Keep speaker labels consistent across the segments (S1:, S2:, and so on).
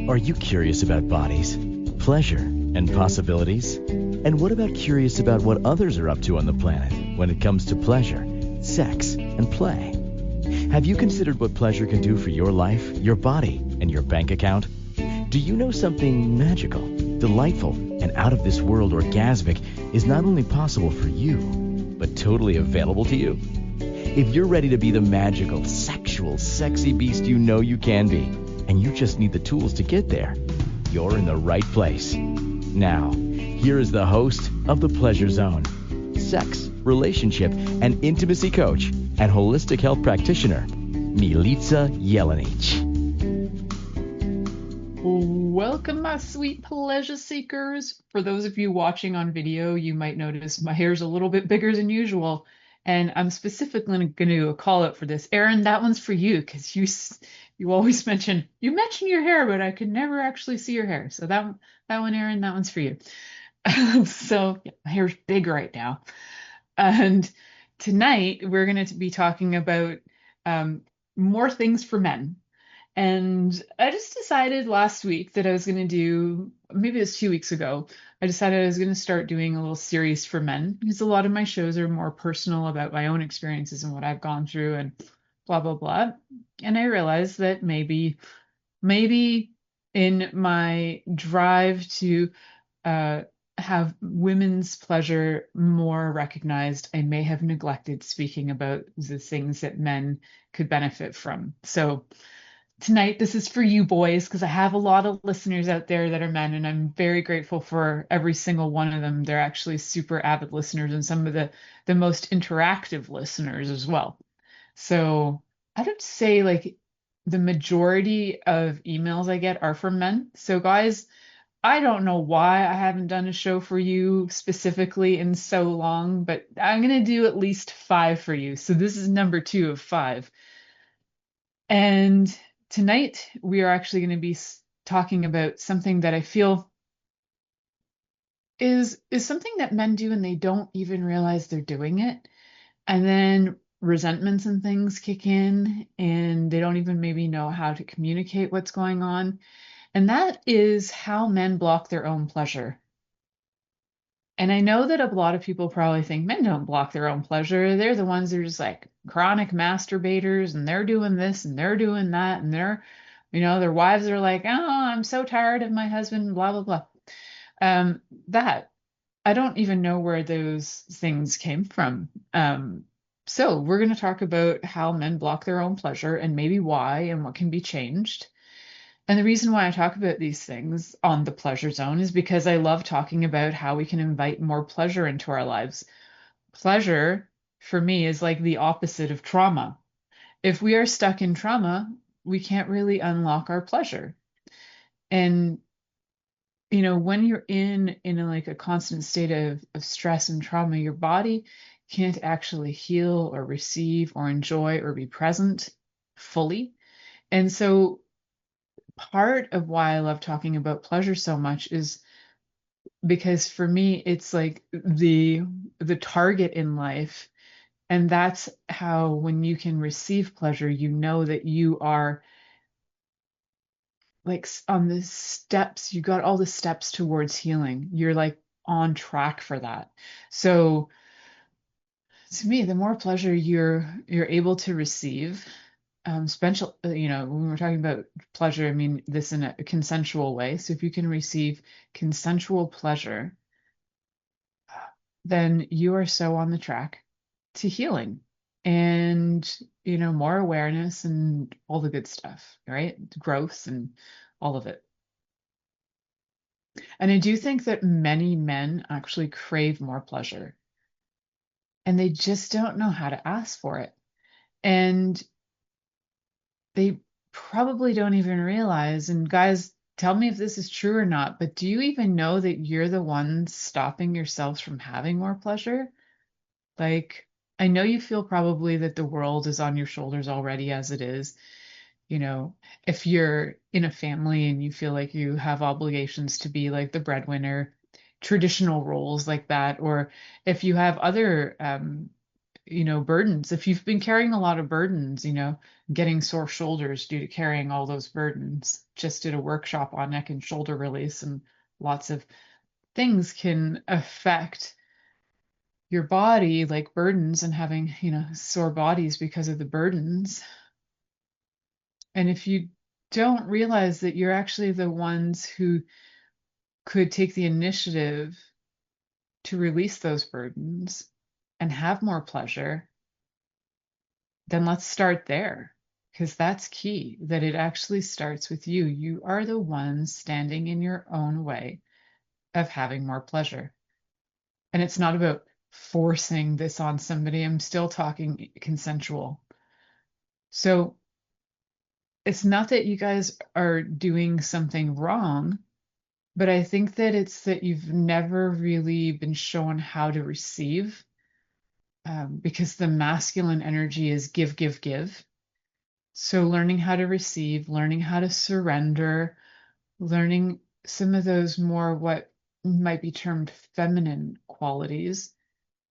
S1: Are you curious about bodies, pleasure, and possibilities? And what about curious about what others are up to on the planet when it comes to pleasure, sex, and play? Have you considered what pleasure can do for your life, your body, and your bank account? Do you know something magical, delightful, and out of this world orgasmic is not only possible for you, but totally available to you? If you're ready to be the magical, sexual, sexy beast you know you can be, and you just need the tools to get there, you're in the right place. Now, here is the host of The Pleasure Zone, sex, relationship, and intimacy coach and holistic health practitioner, Milica Jelenic.
S2: Welcome, my sweet pleasure seekers. For those of you watching on video, you might notice my hair's a little bit bigger than usual, and I'm specifically going to do a call out for this. Erin, that one's for you because you always mention your hair, but I could never actually see your hair. So that one, Erin, that one's for you. So yeah, my hair's big right now, and tonight we're going to be talking about more things for men. And I just decided last week that I was going to do, maybe it was 2 weeks ago, I decided I was going to start doing a little series for men because a lot of my shows are more personal about my own experiences and what I've gone through and blah, blah, blah. And I realized that maybe in my drive to have women's pleasure more recognized, I may have neglected speaking about the things that men could benefit from. So tonight, this is for you boys, because I have a lot of listeners out there that are men, and I'm very grateful for every single one of them. They're actually super avid listeners and some of the most interactive listeners as well. So I would say like the majority of emails I get are from men. So guys, I don't know why I haven't done a show for you specifically in so long, but I'm going to do at least 5 for you. So this is number 2 of 5. And tonight, we are actually going to be talking about something that I feel is something that men do and they don't even realize they're doing it. And then resentments and things kick in and they don't even maybe know how to communicate what's going on. And that is how men block their own pleasure. And I know that a lot of people probably think men don't block their own pleasure. They're the ones that are just like chronic masturbators and they're doing this and they're doing that and their wives are like, oh, I'm so tired of my husband, blah, blah, blah. That I don't even know where those things came from. So we're going to talk about how men block their own pleasure and maybe why and what can be changed. And the reason why I talk about these things on the Pleasure Zone is because I love talking about how we can invite more pleasure into our lives. Pleasure, for me, is like the opposite of trauma. If we are stuck in trauma, we can't really unlock our pleasure. And, when you're in like a constant state of stress and trauma, your body can't actually heal or receive or enjoy or be present fully. And so part of why I love talking about pleasure so much is because for me it's like the target in life, and that's how when you can receive pleasure, you know that you are like on the steps, you got all the steps towards healing. You're like on track for that. So to me, the more pleasure you're able to receive, special, when we're talking about pleasure, I mean this in a consensual way. So if you can receive consensual pleasure, then you are so on the track to healing and, more awareness and all the good stuff, right? Growth and all of it. And I do think that many men actually crave more pleasure and they just don't know how to ask for it. And they probably don't even realize, and guys, tell me if this is true or not, but do you even know that you're the one stopping yourselves from having more pleasure? Like, I know you feel probably that the world is on your shoulders already as it is. If you're in a family and you feel like you have obligations to be like the breadwinner, traditional roles like that, or if you have other burdens. If you've been carrying a lot of burdens, getting sore shoulders due to carrying all those burdens. Just did a workshop on neck and shoulder release, and lots of things can affect your body, like burdens, and having, sore bodies because of the burdens. And if you don't realize that you're actually the ones who could take the initiative to release those burdens and have more pleasure, then let's start there. Because that's key, that it actually starts with you. You are the ones standing in your own way of having more pleasure. And it's not about forcing this on somebody. I'm still talking consensual. So it's not that you guys are doing something wrong, but I think that it's that you've never really been shown how to receive, because the masculine energy is give, give, give. So learning how to receive, learning how to surrender, learning some of those more what might be termed feminine qualities,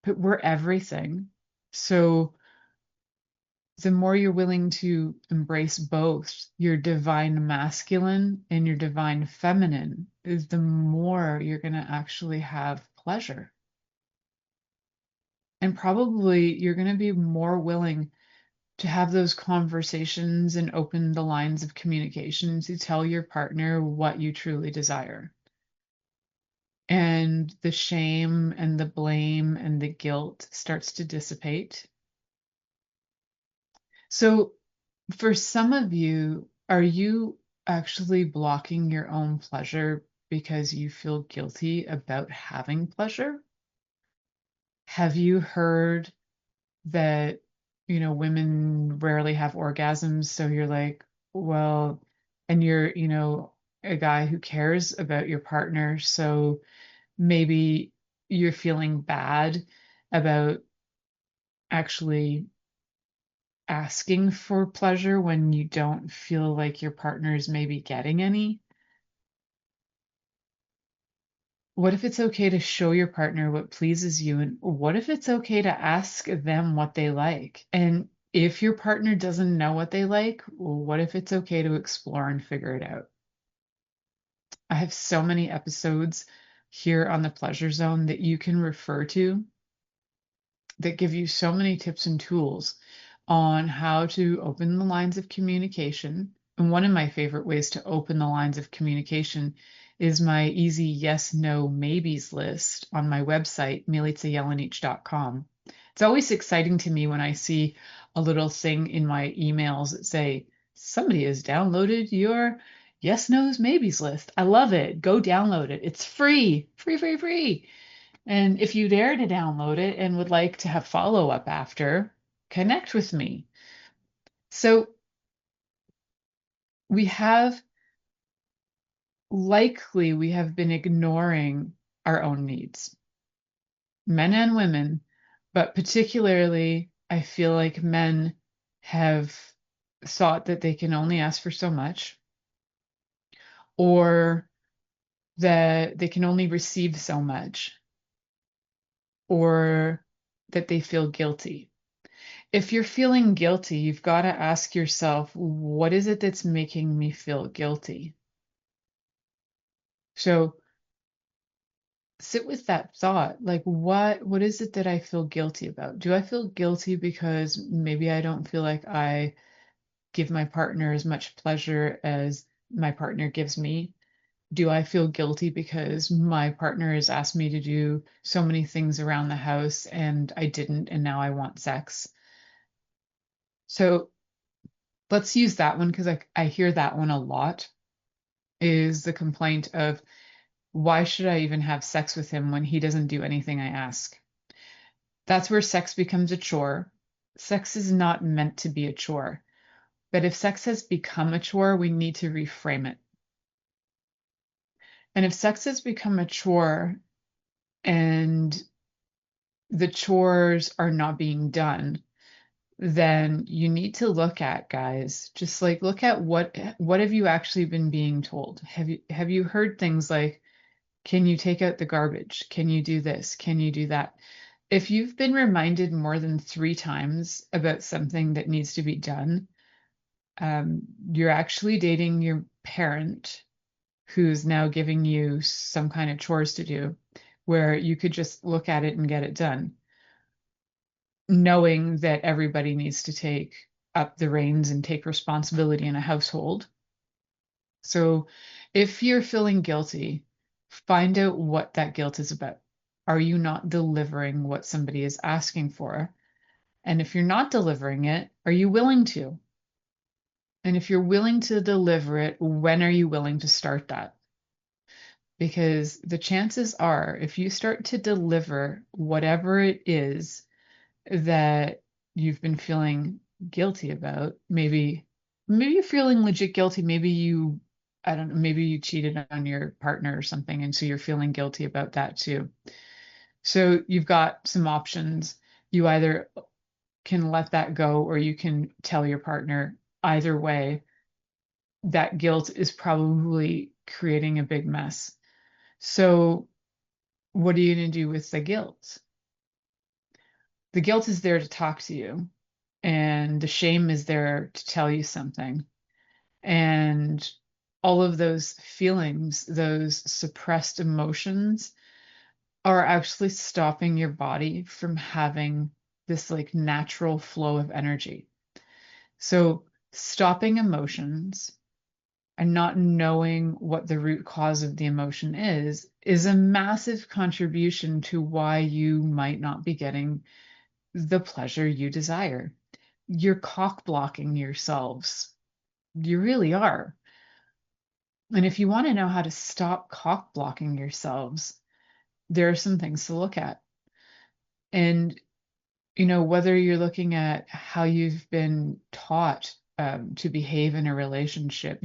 S2: but we're everything. So the more you're willing to embrace both your divine masculine and your divine feminine, is the more you're going to actually have pleasure. And probably you're going to be more willing to have those conversations and open the lines of communication to tell your partner what you truly desire. And the shame and the blame and the guilt starts to dissipate. So for some of you, are you actually blocking your own pleasure because you feel guilty about having pleasure? Have you heard that, women rarely have orgasms, so you're like, well, and you're, a guy who cares about your partner, so maybe you're feeling bad about actually asking for pleasure when you don't feel like your partner is maybe getting any? What if it's okay to show your partner what pleases you? And what if it's okay to ask them what they like? And if your partner doesn't know what they like, well, what if it's okay to explore and figure it out? I have so many episodes here on the Pleasure Zone that you can refer to that give you so many tips and tools on how to open the lines of communication. And one of my favorite ways to open the lines of communication is my easy yes, no, maybes list on my website, milicajelenic.com. It's always exciting to me when I see a little thing in my emails that say, somebody has downloaded your yes, no's, maybes list. I love it. Go download it. It's free, free, free, free. And if you dare to download it and would like to have follow up after, connect with me. So we have been ignoring our own needs, men and women, but particularly I feel like men have thought that they can only ask for so much, or that they can only receive so much, or that they feel guilty. If you're feeling guilty, you've got to ask yourself, what is it that's making me feel guilty? So sit with that thought. Like, what is it that I feel guilty about? Do I feel guilty because maybe I don't feel like I give my partner as much pleasure as my partner gives me? Do I feel guilty because my partner has asked me to do so many things around the house and I didn't, and now I want sex? So let's use that one because I hear that one a lot, is the complaint of, why should I even have sex with him when he doesn't do anything I ask? That's where sex becomes a chore. Sex is not meant to be a chore. But if sex has become a chore, we need to reframe it. And if sex has become a chore and the chores are not being done, then you need to look at, guys, just like look at what have you actually been being told? Have you heard things like, can you take out the garbage? Can you do this? Can you do that? If you've been reminded more than 3 times about something that needs to be done, you're actually dating your parent who's now giving you some kind of chores to do, where you could just look at it and get it done, knowing that everybody needs to take up the reins and take responsibility in a household. So if you're feeling guilty, find out what that guilt is about. Are you not delivering what somebody is asking for? And if you're not delivering it, are you willing to? And if you're willing to deliver it, when are you willing to start that? Because the chances are, if you start to deliver whatever it is that you've been feeling guilty about, maybe you're feeling legit guilty, maybe you, I don't know, maybe you cheated on your partner or something, and so you're feeling guilty about that too. So you've got some options. You either can let that go or you can tell your partner. Either way, that guilt is probably creating a big mess. So what are you going to do with the guilt? The guilt is there to talk to you, and the shame is there to tell you something. And all of those feelings, those suppressed emotions, are actually stopping your body from having this like natural flow of energy. So, stopping emotions and not knowing what the root cause of the emotion is a massive contribution to why you might not be getting the pleasure you desire. You're cock blocking yourselves. You really are. And if you want to know how to stop cock blocking yourselves, there are some things to look at. And, whether you're looking at how you've been taught to behave in a relationship,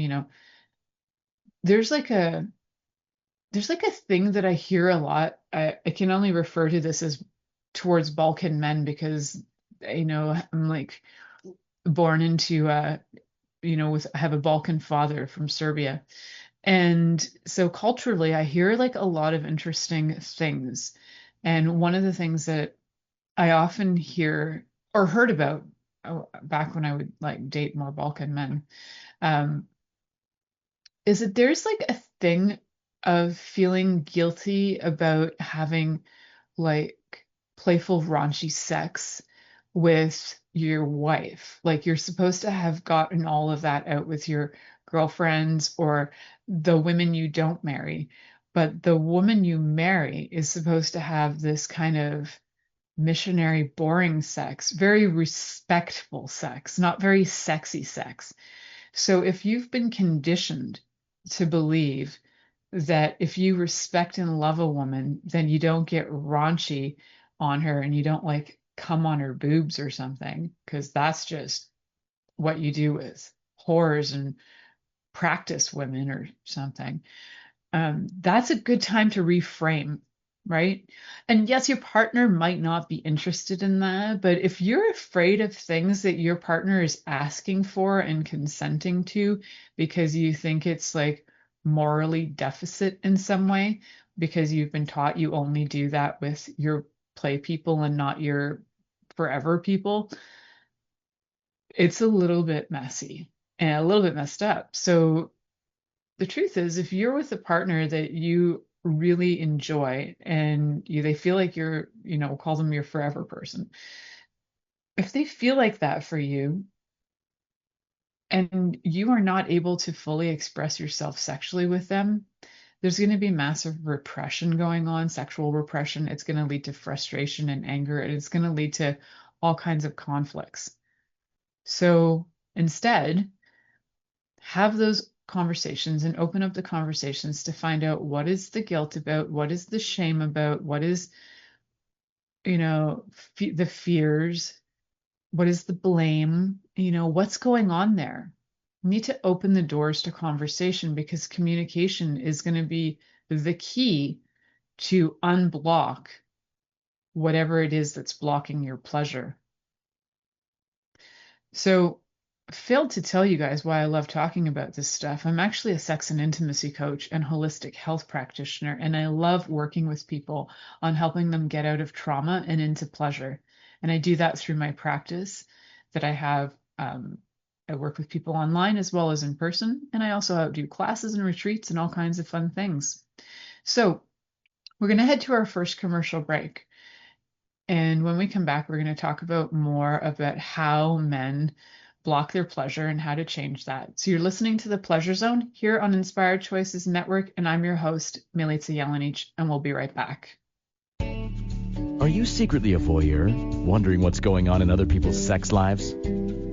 S2: there's like a there's like a thing that I hear a lot. I can only refer to this as towards Balkan men because I'm like born into I have a Balkan father from Serbia. And so culturally, I hear like a lot of interesting things. And one of the things that I often hear or heard about back when I would like date more Balkan men, um, is that there's like a thing of feeling guilty about having like playful, raunchy sex with your wife. Like you're supposed to have gotten all of that out with your girlfriends or the women you don't marry. But the woman you marry is supposed to have this kind of missionary, boring sex, very respectful sex, not very sexy sex. So if you've been conditioned to believe that if you respect and love a woman, then you don't get raunchy on her and you don't like come on her boobs or something, because that's just what you do with whores and practice women or something. That's a good time to reframe, right? And yes, your partner might not be interested in that, but if you're afraid of things that your partner is asking for and consenting to because you think it's like morally deficit in some way, because you've been taught you only do that with your play people and not your forever people, it's a little bit messy and a little bit messed up. So the truth is, if you're with a partner that you really enjoy and they feel like you're, call them your forever person, if they feel like that for you and you are not able to fully express yourself sexually with them, there's going to be massive repression going on, sexual repression. It's going to lead to frustration and anger, and it's going to lead to all kinds of conflicts. So instead, have those conversations and open up the conversations to find out what is the guilt about, what is the shame about, what is, the fears, what is the blame, what's going on there. You need to open the doors to conversation because communication is going to be the key to unblock whatever it is that's blocking your pleasure. So failed to tell you guys why I love talking about this stuff. I'm actually a sex and intimacy coach and holistic health practitioner, and I love working with people on helping them get out of trauma and into pleasure. And I do that through my practice that I have. I work with people online as well as in person, and I also do classes and retreats and all kinds of fun things. So we're going to head to our first commercial break. And when we come back, we're going to talk about more about how men block their pleasure and how to change that. So you're listening to The Pleasure Zone here on Inspired Choices Network, and I'm your host, Milica Jelenic, and we'll be right back.
S1: Are you secretly a voyeur, wondering what's going on in other people's sex lives?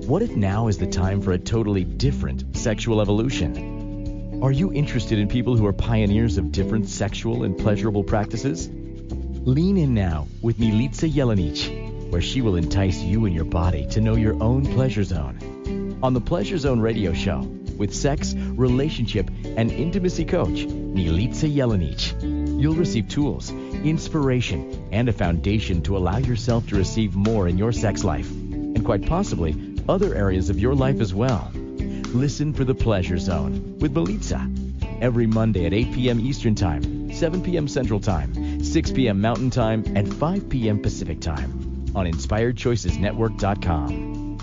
S1: What if now is the time for a totally different sexual evolution? Are you interested in people who are pioneers of different sexual and pleasurable practices? Lean in now with Milica Jelenic, where she will entice you and your body to know your own pleasure zone. On the Pleasure Zone radio show, with sex, relationship, and intimacy coach, Milica Jelenic, you'll receive tools, inspiration, and a foundation to allow yourself to receive more in your sex life, and quite possibly other areas of your life as well. Listen for the Pleasure Zone with Milica every Monday at 8 p.m. Eastern Time, 7 p.m. Central Time, 6 p.m. Mountain Time, and 5 p.m. Pacific Time on InspiredChoicesNetwork.com.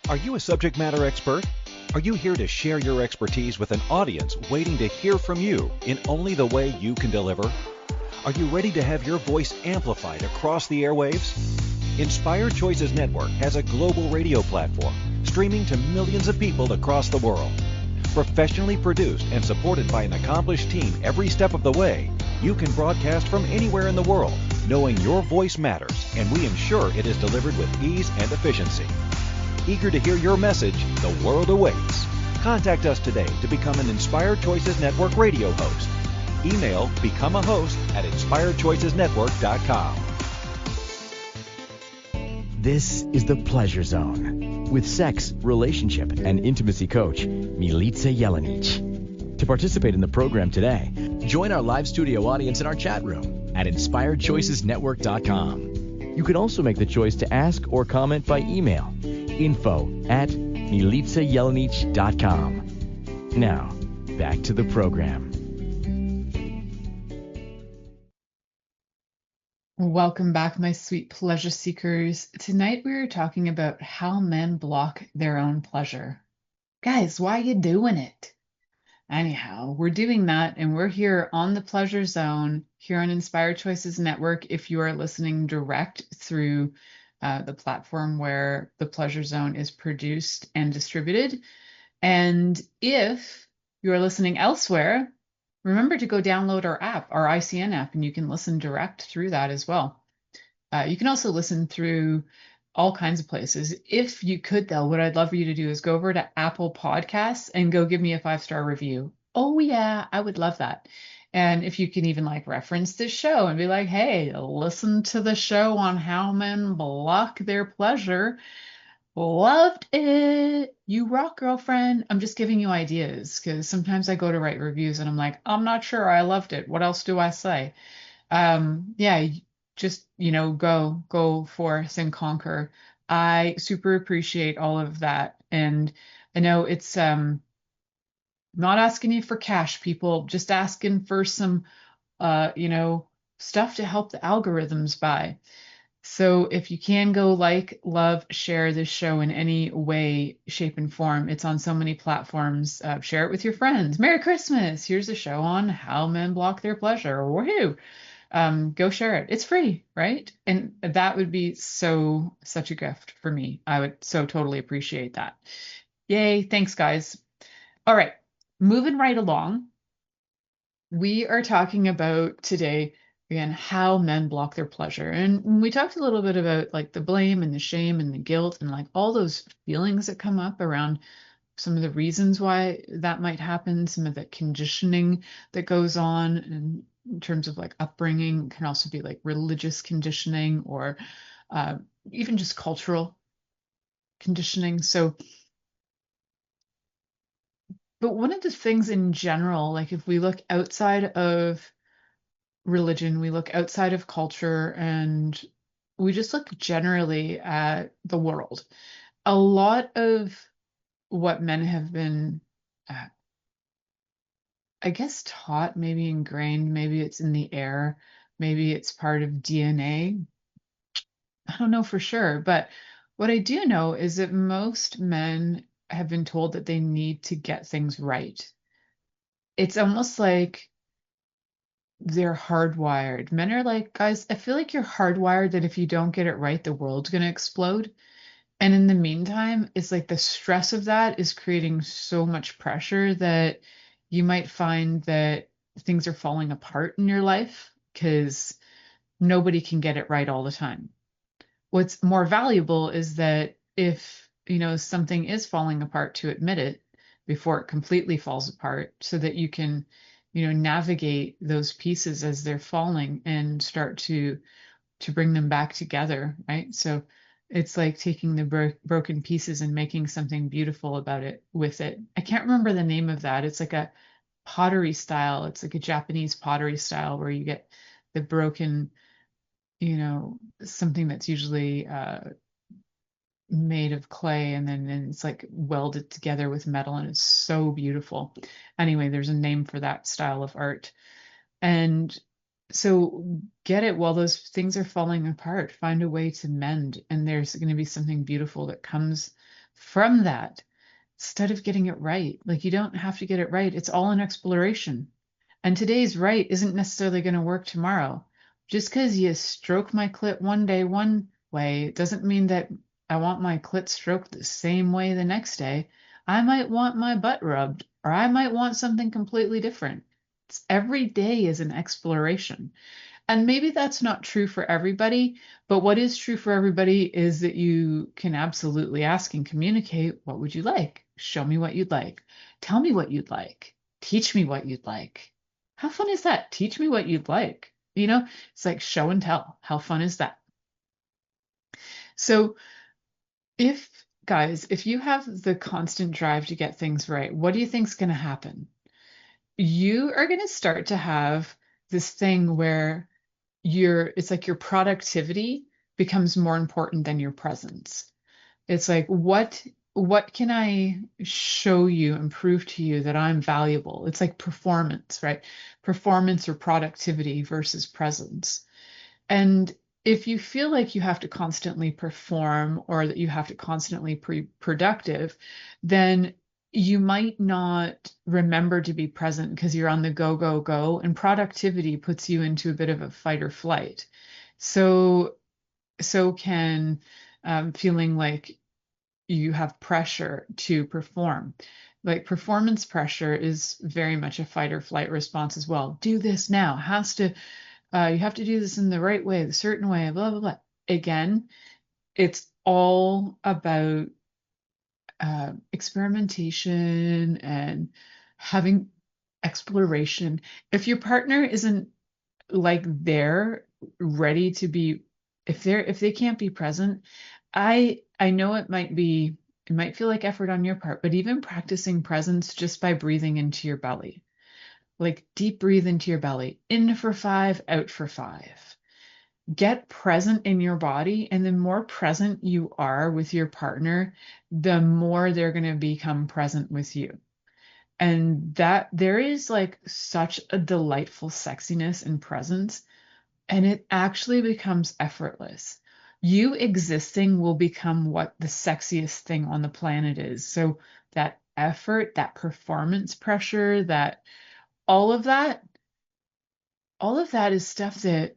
S3: Are you a subject matter expert? Are you here to share your expertise with an audience waiting to hear from you in only the way you can deliver? Are you ready to have your voice amplified across the airwaves? Inspired Choices Network has a global radio platform streaming to millions of people across the world. Professionally produced and supported by an accomplished team every step of the way, you can broadcast from anywhere in the world, knowing your voice matters, and we ensure it is delivered with ease and efficiency. Eager to hear your message, the world awaits. Contact us today to become an Inspired Choices Network radio host. Email become a host at inspiredchoicesnetwork.com.
S1: This is the Pleasure Zone with sex, relationship, and intimacy coach, Milica Jelenic. To participate in the program today, join our live studio audience in our chat room at inspiredchoicesnetwork.com. You can also make the choice to ask or comment by email, info@milicajelenic.com. Now, back to the program.
S2: Welcome back, my sweet pleasure seekers. Tonight we are talking about how men block their own pleasure. Guys, why are you doing it? Anyhow, we're doing that, and we're here on the Pleasure Zone, here on Inspired Choices Network, if you are listening direct through the platform where the Pleasure Zone is produced and distributed. And if you are listening elsewhere, remember to go download our app, our ICN app, and you can listen direct through that as well. You can also listen through all kinds of places. If you could, though, what I'd love for you to do is go over to Apple Podcasts and go give me a 5-star review. Oh, yeah, I would love that. And if you can even reference this show and be like, hey, listen to the show on how men block their pleasure. Loved it. You rock, girlfriend. I'm just giving you ideas because sometimes I go to write reviews and I'm like, I'm not sure. I loved it. What else do I say? Yeah, just, go forth and conquer. I super appreciate all of that. And I know it's not asking you for cash, people, just asking for some, stuff to help the algorithms by. So if you can go love, share this show in any way, shape, and form. It's on so many platforms. Share it with your friends. Merry Christmas. Here's a show on how men block their pleasure. Woohoo. Go share it. It's free, right? And that would be such a gift for me. I would so totally appreciate that. Yay. Thanks, guys. All right. Moving right along. We are talking about today, again, how men block their pleasure. And we talked a little bit about the blame and the shame and the guilt and all those feelings that come up around some of the reasons why that might happen, some of the conditioning that goes on in terms of upbringing. It can also be religious conditioning or even just cultural conditioning. But one of the things in general, if we look outside of religion, we look outside of culture and we just look generally at the world, a lot of what men have been, uh, I guess, taught, maybe ingrained, maybe it's in the air, maybe it's part of DNA. I don't know for sure, but what I do know is that most men have been told that they need to get things right. It's almost like they're hardwired. Men are like, guys, I feel like you're hardwired that if you don't get it right, the world's going to explode. And in the meantime, it's like the stress of that is creating so much pressure that you might find that things are falling apart in your life because nobody can get it right all the time. What's more valuable is that if, something is falling apart, to admit it before it completely falls apart so that you can, navigate those pieces as they're falling and start to bring them back together, right? So it's like taking the broken pieces and making something beautiful about it with it. I can't remember the name of that. It's like a pottery style. It's like a Japanese pottery style where you get the broken, something that's usually made of clay and then it's like welded together with metal and it's so beautiful. Anyway, there's a name for that style of art. And so get it while those things are falling apart, find a way to mend, and there's going to be something beautiful that comes from that instead of getting it right. Like you don't have to get it right. It's all an exploration. And today's right isn't necessarily going to work tomorrow. Just because you stroke my clit one day one way, it doesn't mean that I want my clit stroked the same way the next day. I might want my butt rubbed, or I might want something completely different. Every day is an exploration. And maybe that's not true for everybody, but what is true for everybody is that you can absolutely ask and communicate, what would you like? Show me what you'd like. Tell me what you'd like. Teach me what you'd like. How fun is that? Teach me what you'd like. It's like show and tell. How fun is that? So if guys, if you have the constant drive to get things right, what do you think's going to happen? You are going to start to have this thing where it's like your productivity becomes more important than your presence. It's like what can I show you and prove to you that I'm valuable? It's like performance, right? Performance or productivity versus presence. And if you feel like you have to constantly perform or that you have to constantly be productive, then you might not remember to be present because you're on the go, go, go. And productivity puts you into a bit of a fight or flight. So can feeling like you have pressure to perform. Like performance pressure is very much a fight or flight response as well. Do this now. You have to do this in the right way, the certain way, blah, blah, blah. Again, it's all about experimentation and having exploration. If your partner isn't like they're ready to be, if they can't be present, I know it might feel like effort on your part, but even practicing presence just by breathing into your belly. Like deep breathe into your belly, in for 5, out for 5. Get present in your body, and the more present you are with your partner, the more they're going to become present with you. And that there is like such a delightful sexiness and presence, and it actually becomes effortless. You existing will become what the sexiest thing on the planet is. So that effort, that performance pressure, that all of that all of that is stuff that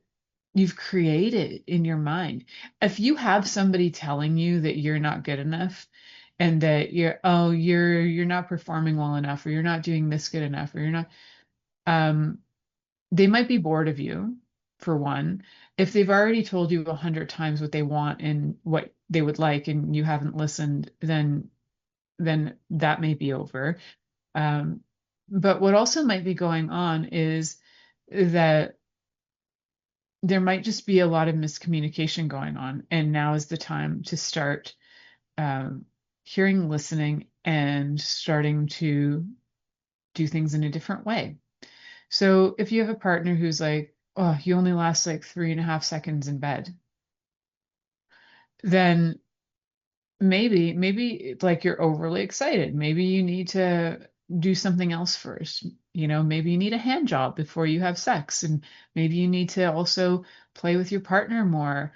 S2: you've created in your mind. If you have somebody telling you that you're not good enough and that you're not performing well enough, or you're not doing this good enough, or you're not, um they might be bored of you, for one. If they've already told you 100 times what they want and what they would like and you haven't listened, then that may be over. But what also might be going on is that there might just be a lot of miscommunication going on, and now is the time to start um, hearing, listening, and starting to do things in a different way. So if you have a partner who's like, oh, you only last like 3.5 seconds in bed, then maybe it's like you're overly excited. Maybe you need to do something else first. Maybe you need a hand job before you have sex, and maybe you need to also play with your partner more,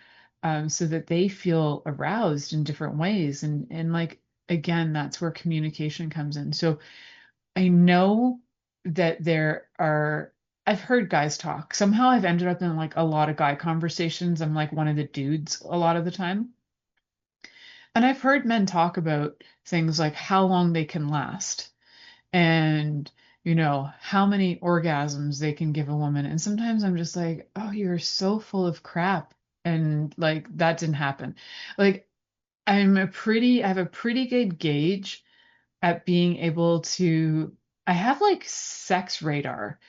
S2: so that they feel aroused in different ways. And like, again, that's where communication comes in. So I know that I've heard guys talk. Somehow I've ended up in like a lot of guy conversations. I'm like one of the dudes a lot of the time. And I've heard men talk about things like how long they can last and, how many orgasms they can give a woman. And sometimes I'm just like, oh, you're so full of crap. And like, that didn't happen. Like, I have a pretty good gauge at being able to, I have like sex radar,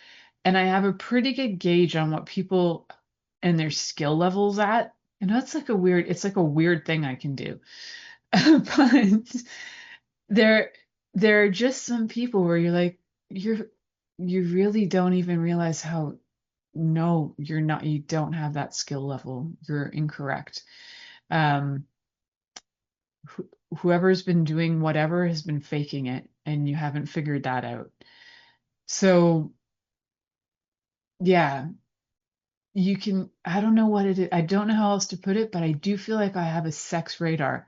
S2: and I have a pretty good gauge on what people and their skill levels at. And it's like a weird thing I can do. But there there are just some people where you're like, you really don't even realize how, no, you're not, you don't have that skill level. You're incorrect. Um, Whoever's been doing whatever has been faking it, and you haven't figured that out. So yeah, I don't know what it is. I don't know how else to put it, but I do feel like I have a sex radar,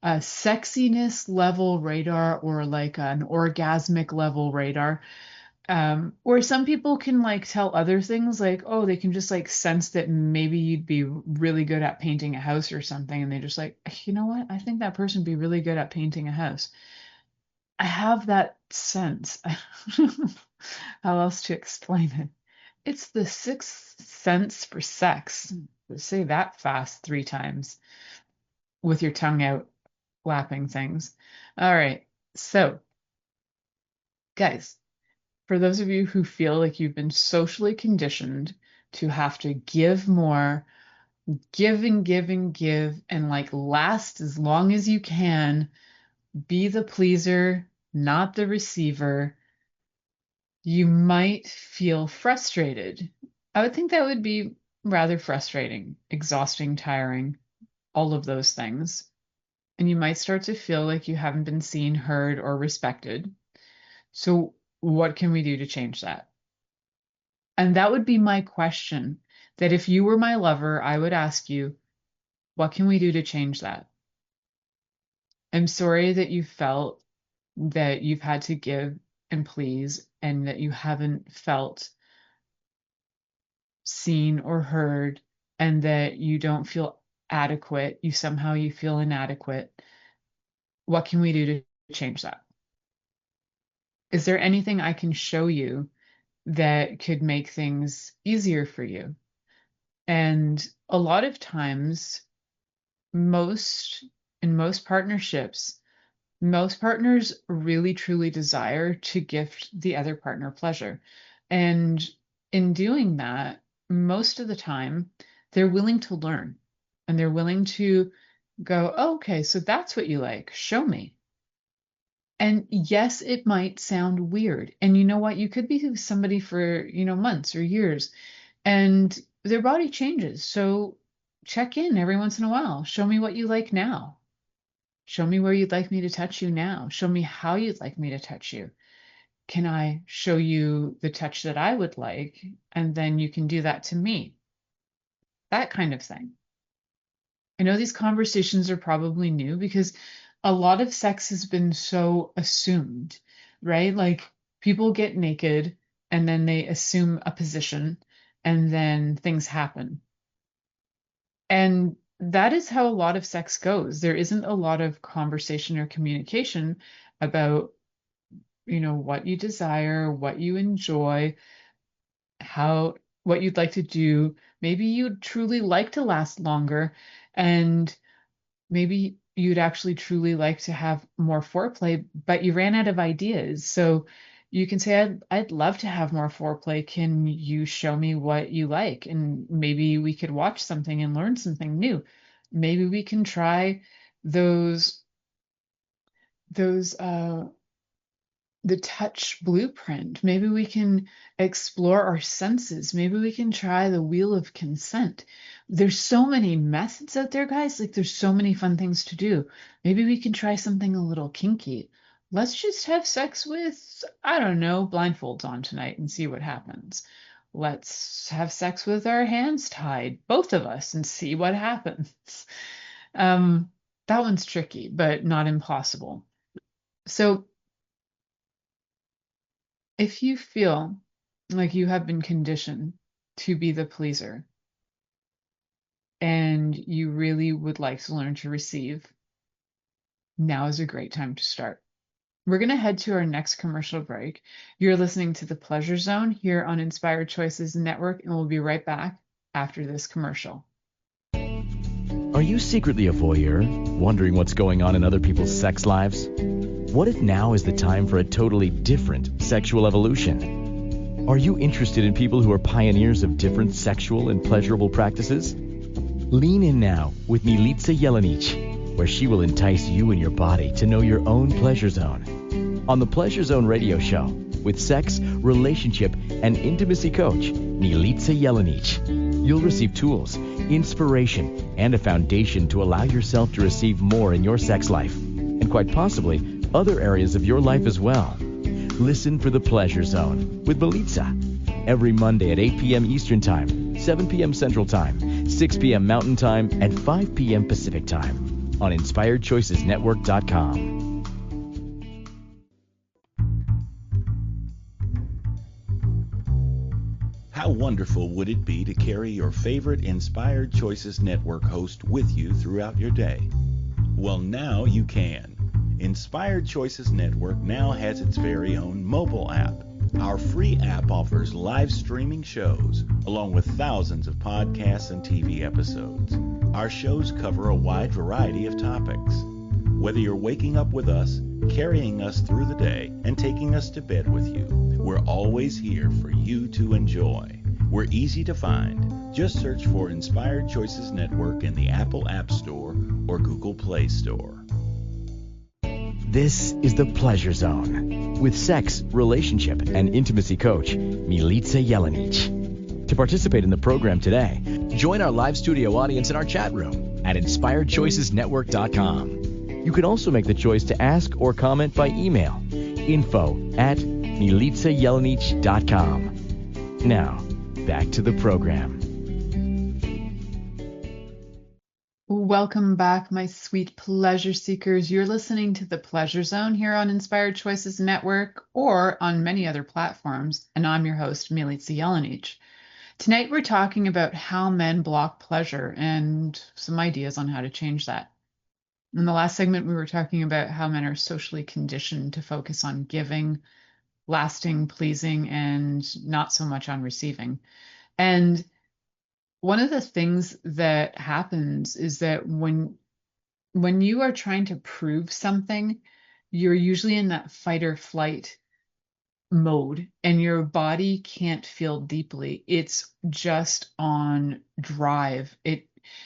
S2: a sexiness level radar, or like an orgasmic level radar. Or some people can like tell other things, like, oh, they can just like sense that maybe you'd be really good at painting a house or something. And they just like, you know what? I think that person would be really good at painting a house. I have that sense. I don't know how else to explain it. It's the sixth sense for sex. Say that fast 3 times with your tongue out, lapping things. All right. So, guys, for those of you who feel like you've been socially conditioned to have to give more, give and give and give, and like last as long as you can, be the pleaser, not the receiver, you might feel frustrated. I would think that would be rather frustrating, exhausting, tiring, all of those things. And you might start to feel like you haven't been seen, heard, or respected. So, what can we do to change that? And that would be my question. That if you were my lover, I would ask you, what can we do to change that? I'm sorry that you felt that you've had to give and please, and that you haven't felt seen or heard, and that you don't feel adequate. You feel inadequate. What can we do to change that? Is there anything I can show you that could make things easier for you? And a lot of times, most in most partnerships, most partners really truly desire to gift the other partner pleasure. And in doing that, most of the time, they're willing to learn, and they're willing to go, oh, okay, so that's what you like. Show me. And yes, it might sound weird. And you know what? You could be with somebody for, months or years, and their body changes. So check in every once in a while. Show me what you like now. Show me where you'd like me to touch you now. Show me how you'd like me to touch you. Can I show you the touch that I would like? And then you can do that to me. That kind of thing. I know these conversations are probably new because a lot of sex has been so assumed, right? Like, people get naked and then they assume a position, and then things happen. And that is how a lot of sex goes. There isn't a lot of conversation or communication about, what you desire, what you enjoy, what you'd like to do. Maybe you'd truly like to last longer, and maybe you'd actually truly like to have more foreplay, but you ran out of ideas. So you can say, I'd love to have more foreplay. Can you show me what you like? And maybe we could watch something and learn something new. Maybe we can try those the touch blueprint. Maybe we can explore our senses. Maybe we can try the wheel of consent. There's so many methods out there, guys. Like there's so many fun things to do. Maybe we can try something a little kinky. Let's just have sex with, I don't know, blindfolds on tonight and see what happens. Let's have sex with our hands tied, both of us, and see what happens. That one's tricky, but not impossible. So if you feel like you have been conditioned to be the pleaser and you really would like to learn to receive, now is a great time to start. We're going to head to our next commercial break. You're listening to The Pleasure Zone here on Inspired Choices Network, and we'll be right back after this commercial.
S1: Are you secretly a voyeur, wondering what's going on in other people's sex lives? What if now is the time for a totally different sexual evolution? Are you interested in people who are pioneers of different sexual and pleasurable practices? Lean in now with Milica Jelenic, where she will entice you and your body to know your own pleasure zone. On the Pleasure Zone radio show, with sex, relationship, and intimacy coach, Milica Jelenic, you'll receive tools, inspiration, and a foundation to allow yourself to receive more in your sex life, and quite possibly other areas of your life as well. Listen for The Pleasure Zone with Milica every Monday at 8 p.m. Eastern Time, 7 p.m. Central Time, 6 p.m. Mountain Time, and 5 p.m. Pacific Time on InspiredChoicesNetwork.com.
S4: How wonderful would it be to carry your favorite Inspired Choices Network host with you throughout your day? Well, now you can. Inspired Choices Network now has its very own mobile app. Our free app offers live streaming shows, along with thousands of podcasts and TV episodes. Our shows cover a wide variety of topics. Whether you're waking up with us, carrying us through the day, and taking us to bed with you, we're always here for you to enjoy. We're easy to find. Just search for Inspired Choices Network in the Apple App Store or Google Play Store.
S1: This is The Pleasure Zone with sex, relationship, and intimacy coach, Milica Jelenic. To participate in the program today, join our live studio audience in our chat room at InspiredChoicesNetwork.com. You can also make the choice to ask or comment by email, info@MilicaJelenic.com. Now, back to the program.
S2: Welcome back, my sweet pleasure seekers. You're listening to The Pleasure Zone here on Inspired Choices Network or on many other platforms, and I'm your host, Milica Jelenic. Tonight, we're talking about how men block pleasure and some ideas on how to change that. In the last segment, we were talking about how men are socially conditioned to focus on giving, lasting, pleasing, and not so much on receiving. And one of the things that happens is that when you are trying to prove something, you're usually in that fight or flight mode and your body can't feel deeply. It's just on drive.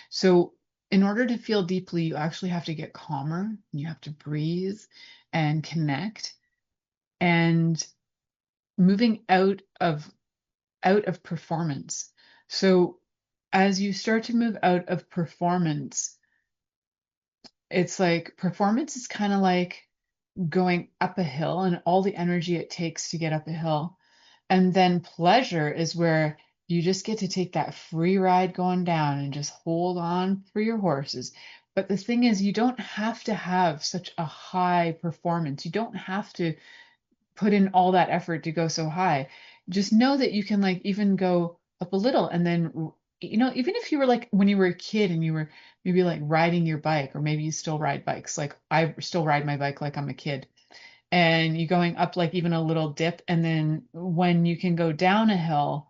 S2: So in order to feel deeply, you actually have to get calmer. You have to breathe and connect, and moving out of performance. So as you start to move out of performance, it's like performance is kind of like going up a hill and all the energy it takes to get up a hill. And then pleasure is where you just get to take that free ride going down and just hold on for your horses. But the thing is, you don't have to have such a high performance. You don't have to put in all that effort to go so high. Just know that you can like even go up a little, and then even if you were like when you were a kid and you were maybe like riding your bike, or maybe you still ride bikes, like I still ride my bike like I'm a kid, and you going up like even a little dip, and then when you can go down a hill,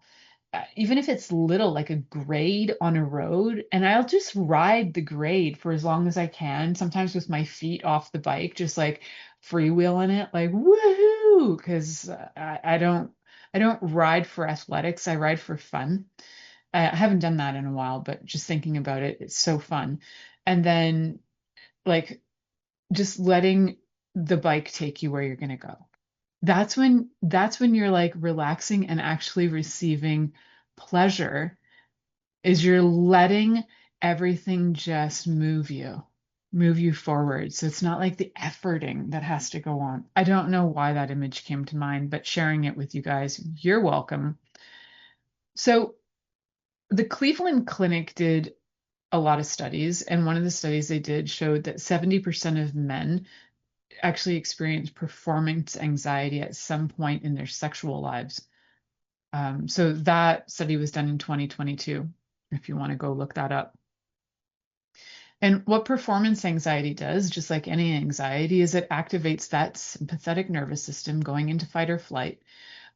S2: even if it's little, like a grade on a road, and I'll just ride the grade for as long as I can, sometimes with my feet off the bike, just like freewheeling it, like woohoo, because I don't ride for athletics, I ride for fun. I haven't done that in a while, but just thinking about it, it's so fun. And then like just letting the bike take you where you're going to go. that's when you're like relaxing and actually receiving pleasure, is you're letting everything just move you forward. So it's not like the efforting that has to go on. I don't know why that image came to mind, but sharing it with you guys, you're welcome. So the Cleveland Clinic did a lot of studies, and one of the studies they did showed that 70% of men actually experience performance anxiety at some point in their sexual lives. So that study was done in 2022, if you want to go look that up. And what performance anxiety does, just like any anxiety, is it activates that sympathetic nervous system going into fight or flight.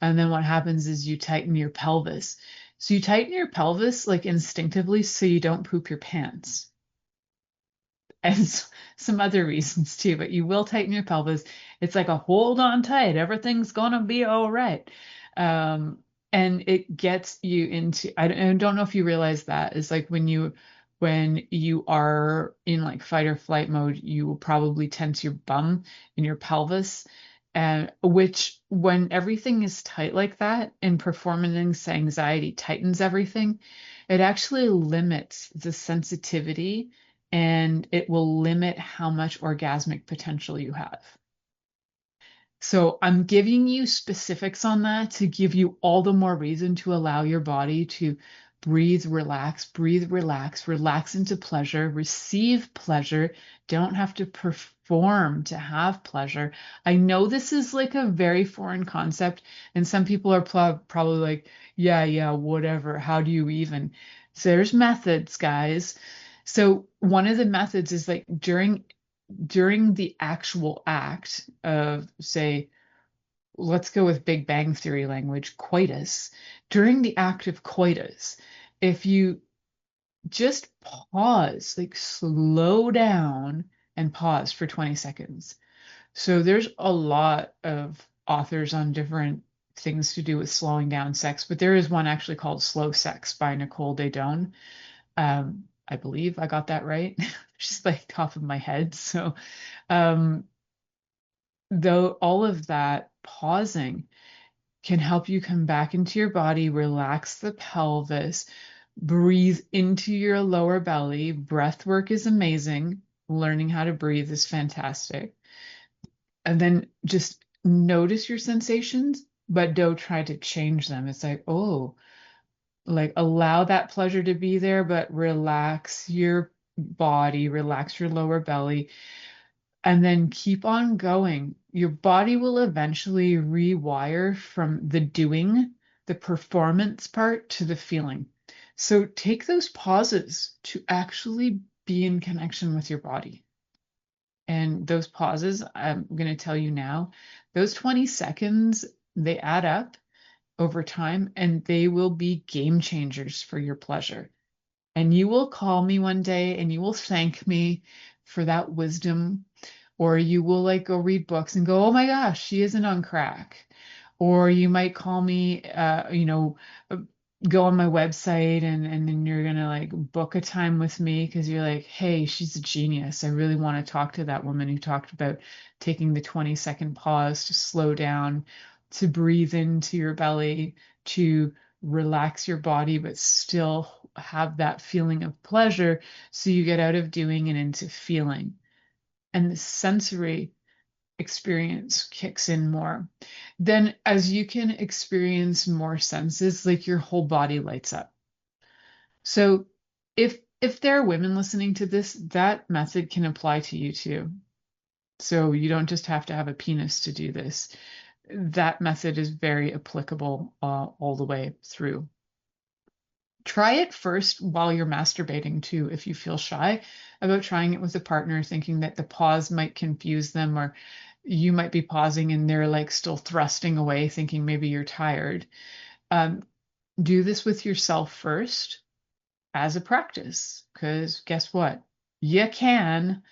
S2: And then what happens is you tighten your pelvis. So you tighten your pelvis like instinctively so you don't poop your pants. And some other reasons too, but you will tighten your pelvis. It's like a hold on tight, everything's gonna be all right. And it gets you into, I don't know if you realize that, is like when you are in like fight or flight mode, you will probably tense your bum and your pelvis, and which when everything is tight like that and performance anxiety tightens everything, it actually limits the sensitivity and it will limit how much orgasmic potential you have. So I'm giving you specifics on that to give you all the more reason to allow your body to breathe, relax, relax into pleasure, receive pleasure. Don't have to perform to have pleasure. I know this is like a very foreign concept, and some people are probably like, yeah, whatever. How do you even? So there's methods, guys. So one of the methods is like during the actual act of, say, let's go with Big Bang Theory language, coitus, during the act of coitus, if you just pause, like slow down and pause for 20 seconds. So there's a lot of authors on different things to do with slowing down sex, but there is one actually called Slow Sex by Nicole Daedone. I believe I got that right, just like top of my head. So though all of that pausing can help you come back into your body, relax the pelvis, breathe into your lower belly. Breath work is amazing. Learning how to breathe is fantastic. And then just notice your sensations, but don't try to change them. It's like, oh, like allow that pleasure to be there, but relax your body, relax your lower belly, and then keep on going. Your body will eventually rewire from the doing, the performance part, to the feeling. So take those pauses to actually be in connection with your body. And those pauses, I'm going to tell you now, those 20 seconds, they add up over time and they will be game changers for your pleasure. And you will call me one day and you will thank me for that wisdom, or you will like go read books and go, oh my gosh, she isn't on crack. Or you might call me, go on my website and then you're going to like book a time with me because you're like, hey, she's a genius. I really want to talk to that woman who talked about taking the 20-second pause to slow down, to breathe into your belly, to relax your body, but still have that feeling of pleasure. So you get out of doing and into feeling. And the sensory experience kicks in more. Then as you can experience more senses, like your whole body lights up. So if there are women listening to this, that method can apply to you too. So you don't just have to have a penis to do this. That method is very applicable all the way through. Try it first while you're masturbating too, if you feel shy about trying it with a partner, thinking that the pause might confuse them, or you might be pausing and they're like still thrusting away, thinking maybe you're tired. Do this with yourself first as a practice, because guess what? You can.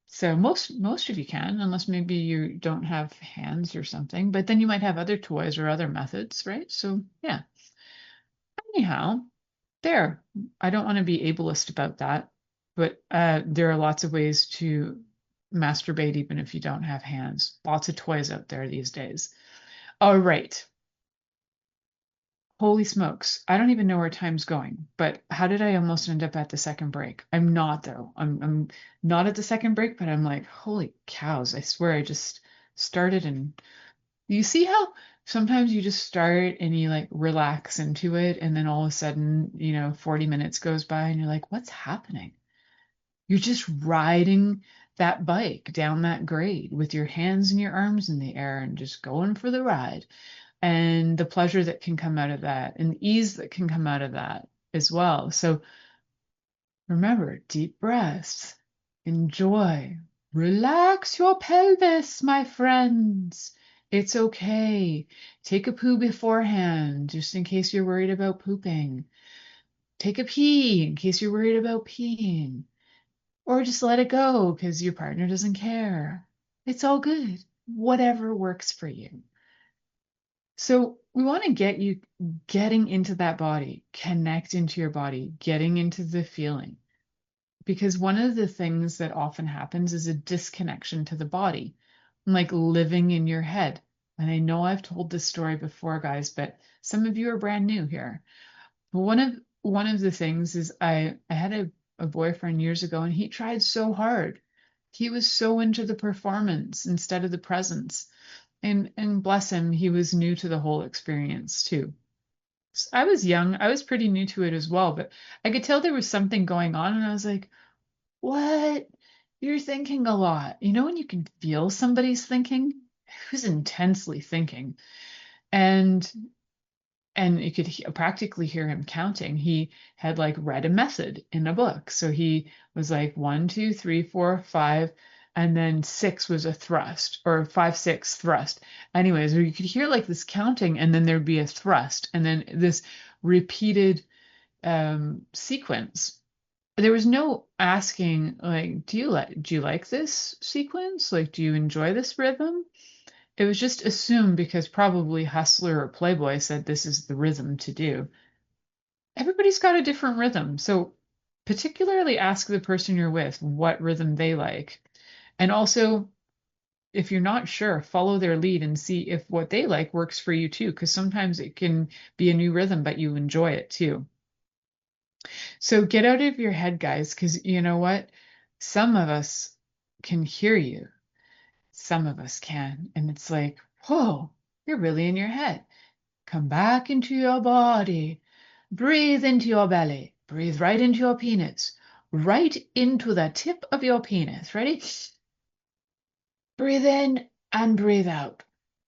S2: So most of you can, unless maybe you don't have hands or something, but then you might have other toys or other methods, right? So yeah. Anyhow, there. I don't want to be ableist about that, but there are lots of ways to masturbate even if you don't have hands. Lots of toys out there these days. All right. Holy smokes. I don't even know where time's going, but how did I almost end up at the second break? I'm not though. I'm not at the second break, but I'm like, holy cows. I swear I just started, and you see how sometimes you just start and you like relax into it, and then all of a sudden, 40 minutes goes by and you're like, what's happening? You're just riding that bike down that grade with your hands and your arms in the air and just going for the ride. And the pleasure that can come out of that and the ease that can come out of that as well. So remember, deep breaths, enjoy, relax your pelvis, my friends. It's okay. Take a poo beforehand, just in case you're worried about pooping. Take a pee in case you're worried about peeing. Or just let it go because your partner doesn't care. It's all good. Whatever works for you. So we want to get you getting into that body, connect into your body, getting into the feeling. Because one of the things that often happens is a disconnection to the body, like living in your head. And I know I've told this story before, guys, but some of you are brand new here. One of the things is I had a boyfriend years ago, and he tried so hard. He was so into the performance instead of the presence. And bless him, he was new to the whole experience too. So I was young, I was pretty new to it as well, but I could tell there was something going on, and I was like, what? You're thinking a lot. You know when you can feel somebody's thinking? He was intensely thinking. And you could practically hear him counting. He had like read a method in a book. So he was like 1, 2, 3, 4, 5, and then 6 was a thrust, or 5, 6 thrust. Anyways, you could hear like this counting, and then there'd be a thrust, and then this repeated sequence. There was no asking like, do you like this sequence? Like, do you enjoy this rhythm? It was just assumed because probably Hustler or Playboy said this is the rhythm to do. Everybody's got a different rhythm. So particularly ask the person you're with what rhythm they like. And also, if you're not sure, follow their lead and see if what they like works for you too, because sometimes it can be a new rhythm, but you enjoy it too. So get out of your head, guys, because you know what? Some of us can hear you. Some of us can. And it's like, whoa, you're really in your head. Come back into your body. Breathe into your belly. Breathe right into your penis. Right into the tip of your penis. Ready? Breathe in and breathe out.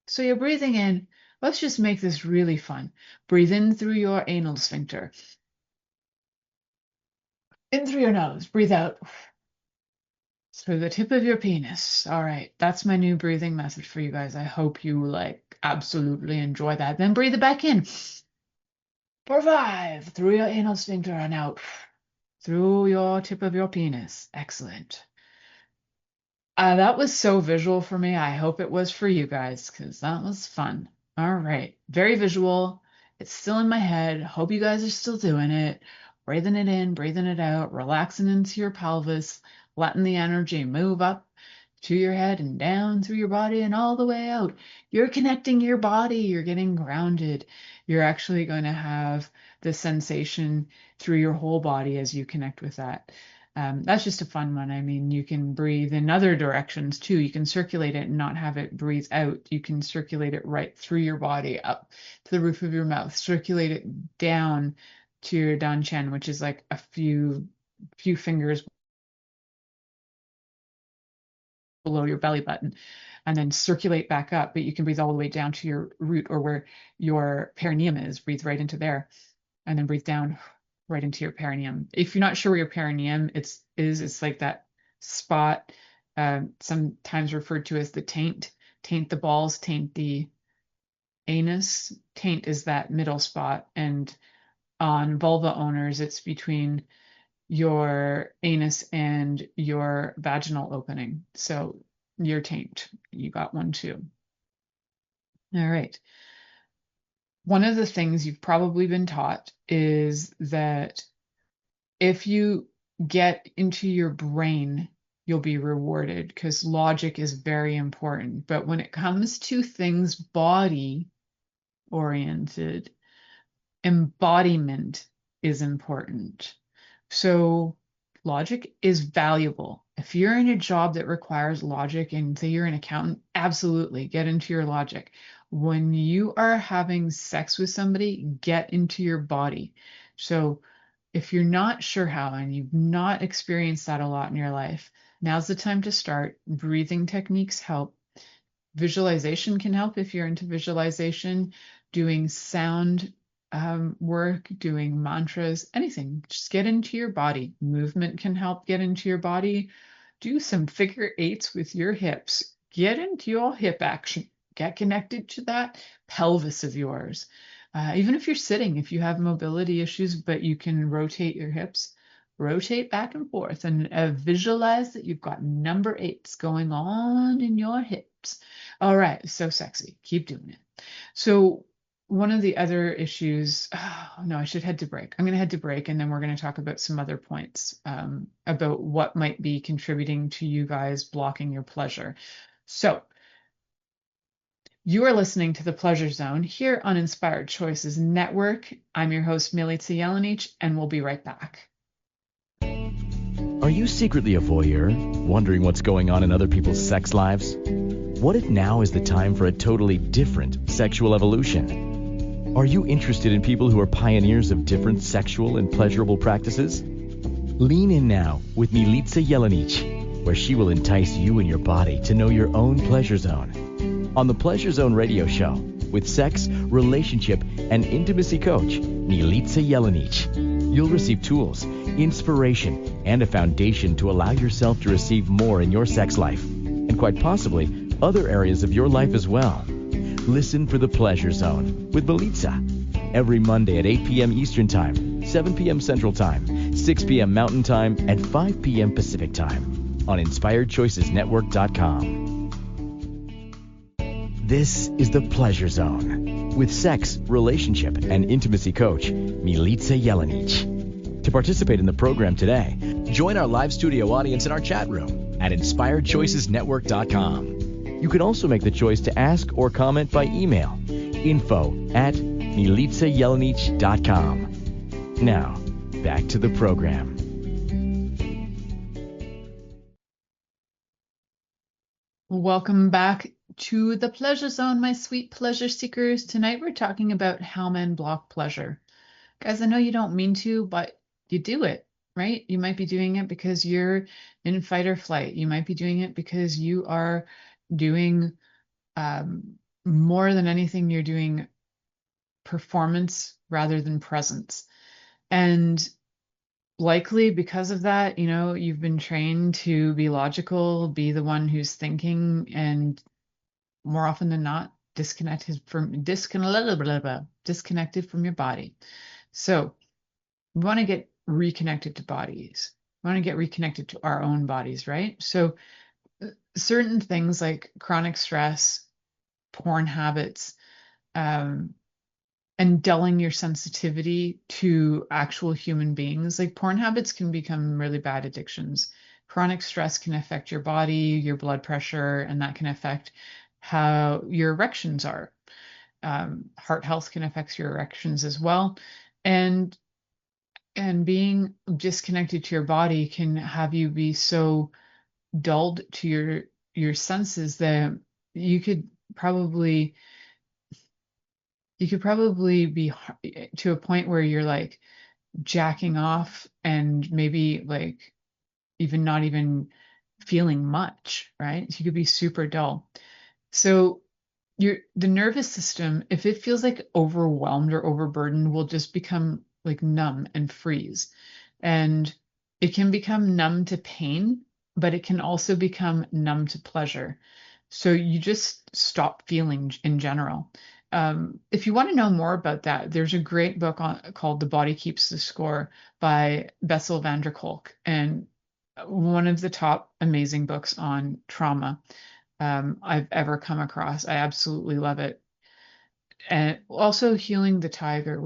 S2: So you're breathing in. Let's just make this really fun. Breathe in through your anal sphincter. In through your nose. Breathe out through the tip of your penis. All right. That's my new breathing method for you guys. I hope you absolutely enjoy that. Then breathe it back in. For 5, through your anal sphincter and out through your tip of your penis. Excellent. That was so visual for me. I hope it was for you guys because that was fun. All right. Very visual. It's still in my head. Hope you guys are still doing it. Breathing it in, breathing it out, relaxing into your pelvis, letting the energy move up to your head and down through your body and all the way out. You're connecting your body. You're getting grounded. You're actually going to have the sensation through your whole body as you connect with that. That's just a fun one. I mean, you can breathe in other directions too. You can circulate it and not have it breathe out. You can circulate it right through your body up to the roof of your mouth. Circulate it down to your danchan, which is like a few fingers below your belly button, and then circulate back up. But you can breathe all the way down to your root, or where your perineum is. Breathe right into there, and then breathe down right into your perineum. If you're not sure where your perineum it's like that spot, sometimes referred to as the taint. Taint the balls, taint the anus. Taint is that middle spot, and on vulva owners, it's between your anus and your vaginal opening. So your taint, you got one too. All right. One of the things you've probably been taught is that if you get into your brain you'll be rewarded, because logic is very important. But when it comes to things body oriented, embodiment is important. So logic is valuable. If you're in a job that requires logic and say you're an accountant, absolutely get into your logic. When you are having sex with somebody, get into your body. So if you're not sure how and you've not experienced that a lot in your life, now's the time to start. Breathing techniques help. Visualization can help if you're into visualization, doing sound work, doing mantras, anything. Just get into your body. Movement can help get into your body. Do some figure eights with your hips. Get into your hip action. Get connected to that pelvis of yours. Even if you're sitting, if you have mobility issues, but you can rotate your hips, rotate back and forth, and visualize that you've got number eights going on in your hips. All right, so sexy. Keep doing it. So one of the other issues, oh, no, I should head to break. I'm going to head to break, and then we're going to talk about some other points about what might be contributing to you guys blocking your pleasure. So you are listening to The Pleasure Zone here on Inspired Choices Network. I'm your host, Milica Jelenic, and we'll be right back.
S1: Are you secretly a voyeur, wondering what's going on in other people's sex lives? What if now is the time for a totally different sexual evolution? Are you interested in people who are pioneers of different sexual and pleasurable practices? Lean in now with Milica Jelenic, where she will entice you and your body to know your own pleasure zone. On the Pleasure Zone radio show, with sex, relationship, and intimacy coach, Milica Jelenic, you'll receive tools, inspiration, and a foundation to allow yourself to receive more in your sex life, and quite possibly other areas of your life as well. Listen for The Pleasure Zone with Milica every Monday at 8 p.m. Eastern Time, 7 p.m. Central Time, 6 p.m. Mountain Time, and 5 p.m. Pacific Time on InspiredChoicesNetwork.com. This is The Pleasure Zone with sex, relationship, and intimacy coach, Milica Jelenic. To participate in the program today, join our live studio audience in our chat room at InspiredChoicesNetwork.com. You can also make the choice to ask or comment by email, info@MilicaJelenic.com. Now, back to the program.
S2: Welcome back to The Pleasure Zone, my sweet pleasure seekers. Tonight we're talking about how men block pleasure. Guys, I know you don't mean to, but you do it, right? You might be doing it because you're in fight or flight. You might be doing it because you are doing more than anything, you're doing performance rather than presence. And likely because of that, you know, you've been trained to be logical, be the one who's thinking, and more often than not, disconnected from your body. So we want to get reconnected to bodies. We want to get reconnected to our own bodies, right? So certain things like chronic stress, porn habits, and dulling your sensitivity to actual human beings. Like porn habits can become really bad addictions. Chronic stress can affect your body, your blood pressure, and that can affect how your erections are. Heart health can affect your erections as well. And being disconnected to your body can have you be so dulled to your senses that you could probably be to a point where you're like jacking off and maybe like even not even feeling much, right? So you could be super dull. So the nervous system, if it feels like overwhelmed or overburdened, will just become like numb and freeze. And it can become numb to pain, but it can also become numb to pleasure. So you just stop feeling in general. If you want to know more about that, there's a great book called The Body Keeps the Score by Bessel van der Kolk, and one of the top amazing books on trauma I've ever come across. I absolutely love it. And also Healing the Tiger,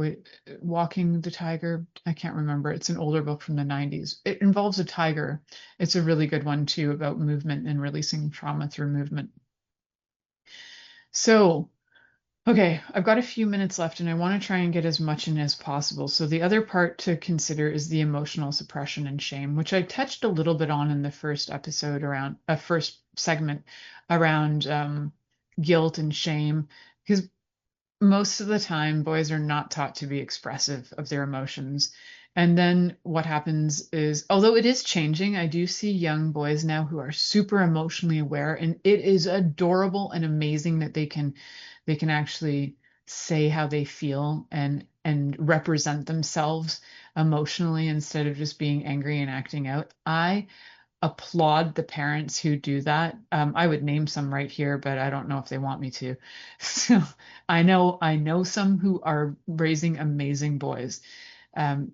S2: Walking the Tiger. I can't remember. It's an older book from the 90s. It involves a tiger. It's a really good one too, about movement and releasing trauma through movement. So, okay, I've got a few minutes left and I want to try and get as much in as possible. So the other part to consider is the emotional suppression and shame, which I touched a little bit on in the first episode around a first segment around guilt and shame, because most of the time boys are not taught to be expressive of their emotions. And then what happens is, although it is changing, I do see young boys now who are super emotionally aware, and it is adorable and amazing that they can actually say how they feel and represent themselves emotionally instead of just being angry and acting out. I applaud the parents who do that. I would name some right here, but I don't know if they want me to. So I know some who are raising amazing boys. And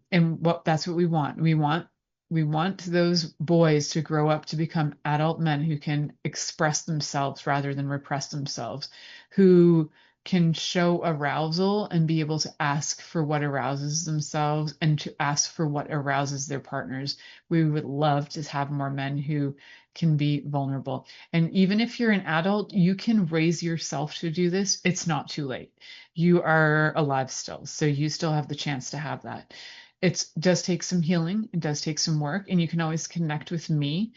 S2: that's what we want. We want those boys to grow up to become adult men who can express themselves rather than repress themselves, who can show arousal and be able to ask for what arouses themselves and to ask for what arouses their partners. We would love to have more men who can be vulnerable. And even if you're an adult, you can raise yourself to do this. It's not too late. You are alive still, so you still have the chance to have that. It does take some healing, it does take some work, and you can always connect with me.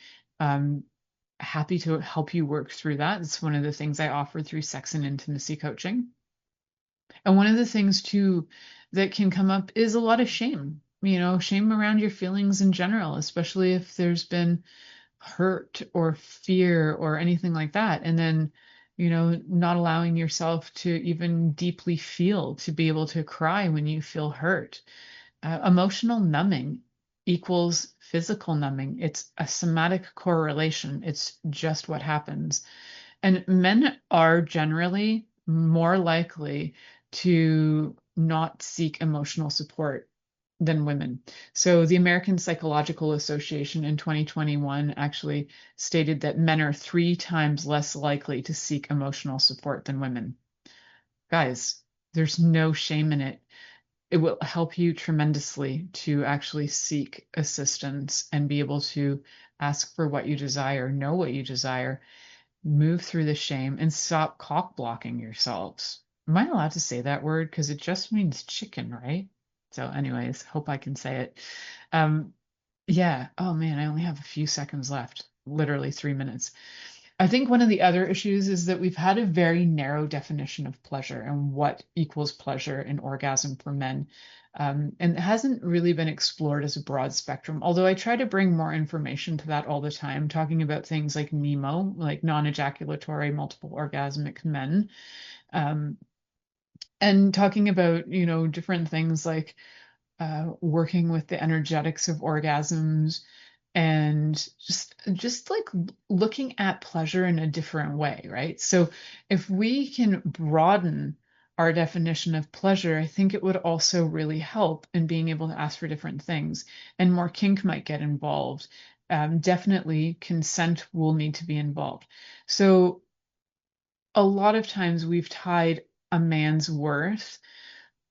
S2: Happy to help you work through that. It's one of the things I offer through sex and intimacy coaching. And one of the things too that can come up is a lot of shame, shame around your feelings in general, especially if there's been hurt or fear or anything like that. And then, not allowing yourself to even deeply feel, to be able to cry when you feel hurt. Emotional numbing equals physical numbing. It's a somatic correlation. It's just what happens. And men are generally more likely to not seek emotional support than women. So the American Psychological Association in 2021 actually stated that men are 3 times less likely to seek emotional support than women. Guys, there's no shame in it. It will help you tremendously to actually seek assistance and be able to ask for what you desire, know what you desire, move through the shame, and stop cock blocking yourselves. Am I allowed to say that word? Because it just means chicken, right? So, anyways, hope I can say it. Yeah. Oh man, I only have a few seconds left. Literally 3 minutes. I think one of the other issues is that we've had a very narrow definition of pleasure and what equals pleasure and orgasm for men. And it hasn't really been explored as a broad spectrum, although I try to bring more information to that all the time, talking about things like NEMO, like non-ejaculatory multiple orgasmic men, and talking about, different things like working with the energetics of orgasms and just like looking at pleasure in a different way, right? So if we can broaden our definition of pleasure, I think it would also really help in being able to ask for different things, and more kink might get involved. Definitely consent will need to be involved. So a lot of times we've tied a man's worth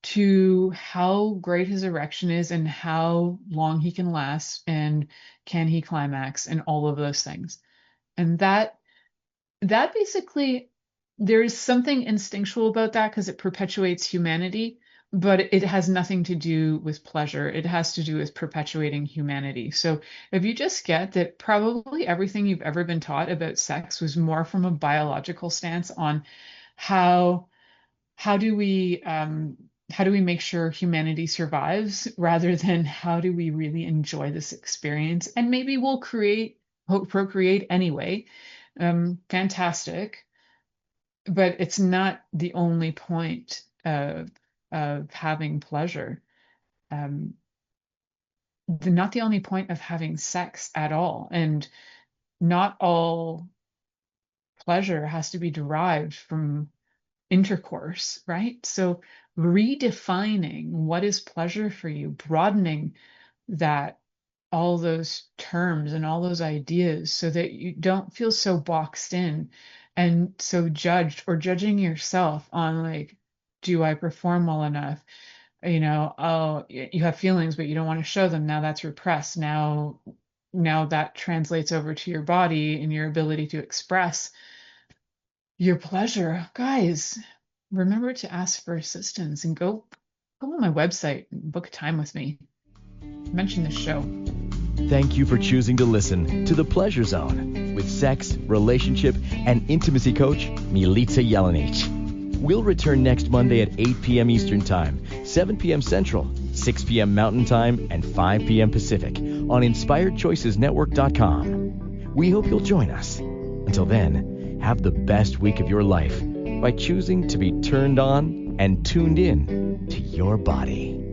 S2: to how great his erection is and how long he can last and can he climax and all of those things. And that basically, there is something instinctual about that because it perpetuates humanity, but it has nothing to do with pleasure. It has to do with perpetuating humanity. So if you just get that probably everything you've ever been taught about sex was more from a biological stance on how how do we make sure humanity survives rather than how do we really enjoy this experience, and maybe we'll procreate anyway. Fantastic, but it's not the only point of having pleasure. um, Not the only point of having sex at all, and not all pleasure has to be derived from intercourse, right? So redefining what is pleasure for you, broadening that, all those terms and all those ideas so that you don't feel so boxed in and so judged, or judging yourself on like Do I perform well enough? Oh, you have feelings, but you don't want to show them. Now that's repressed. Now that translates over to your body and your ability to express your pleasure. Guys, remember to ask for assistance and go on my website and book a time with me. Mention this show.
S1: Thank you for choosing to listen to The Pleasure Zone with sex, relationship, and intimacy coach, Milica Jelenic. We'll return next Monday at 8 p.m. Eastern Time, 7 p.m. Central, 6 p.m. Mountain Time, and 5 p.m. Pacific on InspiredChoicesNetwork.com. We hope you'll join us. Until then, have the best week of your life by choosing to be turned on and tuned in to your body.